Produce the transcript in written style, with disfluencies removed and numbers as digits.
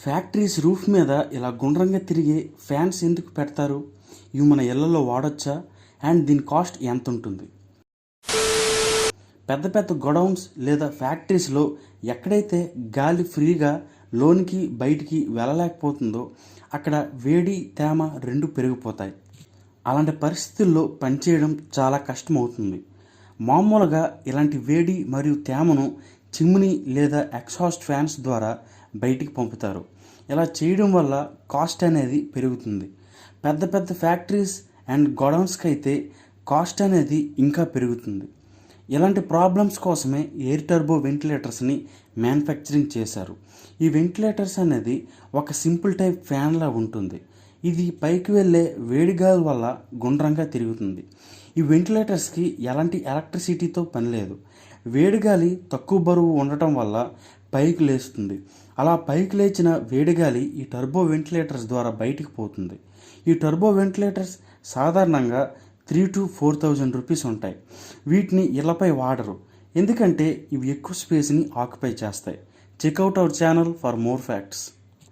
Factories roof మీద ఇలా గుండ్రంగా తిరిగే ఫ్యాన్స్ ఎందుకు పెడతారు? ఇవి మన ఇళ్లలో వాడొచ్చా? అండ్ దీని కాస్ట్ ఎంత ఉంటుంది? పెద్ద పెద్ద గొడౌన్స్ లేదా ఫ్యాక్టరీస్లో ఎక్కడైతే గాలి ఫ్రీగా లోనికి బయటికి వెళ్ళలేకపోతుందో అక్కడ వేడి తేమ రెండు పెరిగిపోతాయి. అలాంటి పరిస్థితుల్లో పనిచేయడం చాలా కష్టమవుతుంది. మామూలుగా ఇలాంటి వేడి మరియు తేమను చిమ్నీ లేదా ఎగ్జాస్ట్ ఫ్యాన్స్ ద్వారా బయటికి పంపుతారు. ఇలా చేయడం వల్ల కాస్ట్ అనేది పెరుగుతుంది. పెద్ద పెద్ద ఫ్యాక్టరీస్ అండ్ గోడౌన్స్కి అయితే కాస్ట్ అనేది ఇంకా పెరుగుతుంది. ఇలాంటి ప్రాబ్లమ్స్ కోసమే ఎయిర్ టర్బో వెంటిలేటర్స్ని మ్యానుఫ్యాక్చరింగ్ చేశారు. ఈ వెంటిలేటర్స్ అనేది ఒక సింపుల్ టైప్ ఫ్యాన్లా ఉంటుంది. ఇది పైకి వెళ్ళే వేడిగాలి వల్ల గుండ్రంగా తిరుగుతుంది. ఈ వెంటిలేటర్స్కి ఎలాంటి ఎలక్ట్రిసిటీతో పని లేదు. వేడిగాలి తక్కువ బరువు ఉండటం వల్ల పైకి లేస్తుంది. అలా పైకి లేచిన వేడిగాలి ఈ టర్బో వెంటిలేటర్స్ ద్వారా బయటికి పోతుంది. ఈ టర్బో వెంటిలేటర్స్ సాధారణంగా 3,000 to 4,000 రూపీస్ ఉంటాయి. వీటిని ఇళ్లపై వాడరు, ఎందుకంటే ఇవి ఎక్కువ స్పేస్ని ఆక్యుపై చేస్తాయి. Check out our channel for more facts.